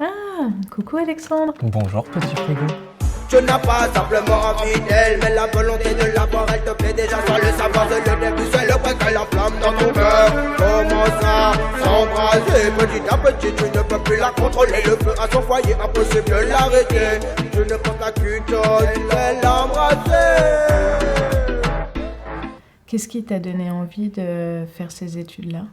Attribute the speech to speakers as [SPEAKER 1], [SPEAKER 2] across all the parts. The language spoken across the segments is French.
[SPEAKER 1] Ah, coucou Alexandre.
[SPEAKER 2] Bonjour petit frigo.
[SPEAKER 3] Tu n'as pas simplement envie d'elle, mais la volonté de l'avoir, elle te plaît déjà sans le savoir. C'est le début, c'est le point qu'elle enflamme dans ton cœur. Commence à s'embraser petit à petit, tu ne peux plus la contrôler. Le feu à son foyer, impossible de l'arrêter. Tu ne penses à qu'une chose, c'est l'embrasser.
[SPEAKER 1] Qu'est-ce qui t'a donné envie de faire ces études-là?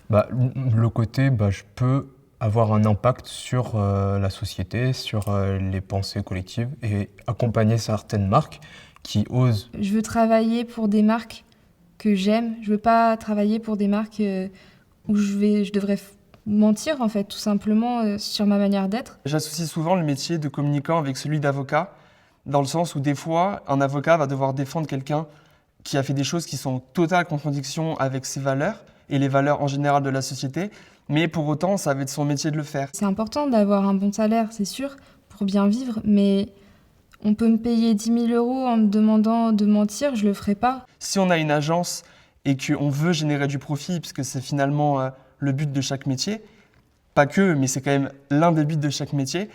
[SPEAKER 2] Le côté, je peux avoir un impact sur la société, sur les pensées collectives et accompagner certaines marques qui osent.
[SPEAKER 4] Je veux travailler pour des marques que j'aime. Je veux pas travailler pour des marques où je devrais mentir, en fait, tout simplement, sur ma manière d'être.
[SPEAKER 5] J'associe souvent le métier de communicant avec celui d'avocat, dans le sens où des fois, un avocat va devoir défendre quelqu'un qui a fait des choses qui sont en totale contradiction avec ses valeurs et les valeurs en général de la société, mais pour autant, ça va être son métier de le faire.
[SPEAKER 4] C'est important d'avoir un bon salaire, c'est sûr, pour bien vivre, mais on peut me payer 10 000 € en me demandant de mentir, je le ferai pas.
[SPEAKER 5] Si on a une agence et qu'on veut générer du profit, puisque c'est finalement le but de chaque métier, pas que, mais c'est quand même l'un des buts de chaque métier,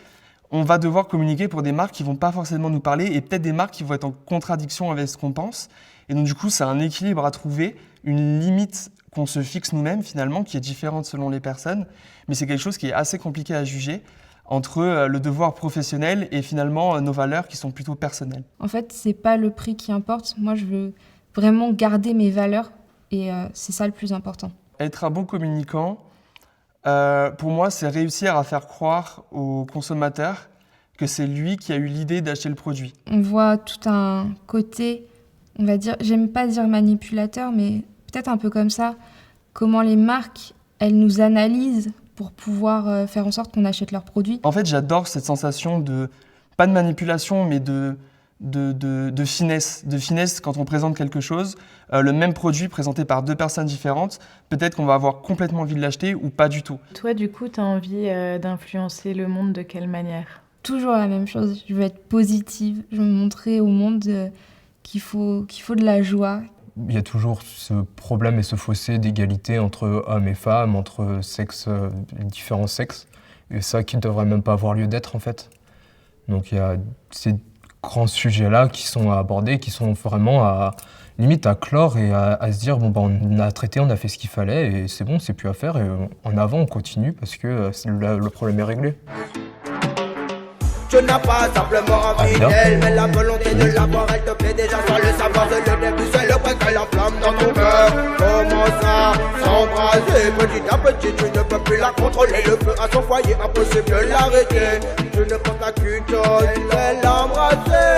[SPEAKER 5] on va devoir communiquer pour des marques qui vont pas forcément nous parler et peut-être des marques qui vont être en contradiction avec ce qu'on pense. Et donc du coup, c'est un équilibre à trouver, une limite qu'on se fixe nous-mêmes finalement, qui est différente selon les personnes, mais c'est quelque chose qui est assez compliqué à juger entre le devoir professionnel et finalement nos valeurs qui sont plutôt personnelles.
[SPEAKER 4] En fait, c'est pas le prix qui importe, moi je veux vraiment garder mes valeurs et c'est ça le plus important.
[SPEAKER 5] Être un bon communicant, pour moi, c'est réussir à faire croire au consommateur que c'est lui qui a eu l'idée d'acheter le produit.
[SPEAKER 4] On voit tout un côté, on va dire, j'aime pas dire manipulateur, mais peut-être un peu comme ça, comment les marques, elles nous analysent pour pouvoir faire en sorte qu'on achète leurs produits.
[SPEAKER 5] En fait, j'adore cette sensation de, pas de manipulation, mais de finesse. De finesse quand on présente quelque chose, le même produit présenté par deux personnes différentes, peut-être qu'on va avoir complètement envie de l'acheter ou pas du tout.
[SPEAKER 1] Toi, du coup, t'as envie d'influencer le monde de quelle manière?
[SPEAKER 4] Toujours la même chose, je veux être positive, je veux montrer au monde qu'il faut de la joie.
[SPEAKER 2] Il y a toujours ce problème et ce fossé d'égalité entre hommes et femmes, entre différents sexes, et ça qui ne devrait même pas avoir lieu d'être en fait. Donc il y a ces grands sujets-là qui sont à aborder, qui sont vraiment limite à clore et à se dire on a traité, on a fait ce qu'il fallait et c'est bon, c'est plus à faire et en avant on continue parce que le problème est réglé.
[SPEAKER 3] Tu n'as pas simplement envie d'elle, mais la volonté de l'avoir, elle te plaît déjà sans le savoir. C'est le début, c'est le point qu'elle enflamme dans ton cœur. Commence à s'embraser petit à petit, tu ne peux plus la contrôler. Le feu à son foyer, impossible de l'arrêter. Tu ne penses à qu'une chose, c'est l'embrasser.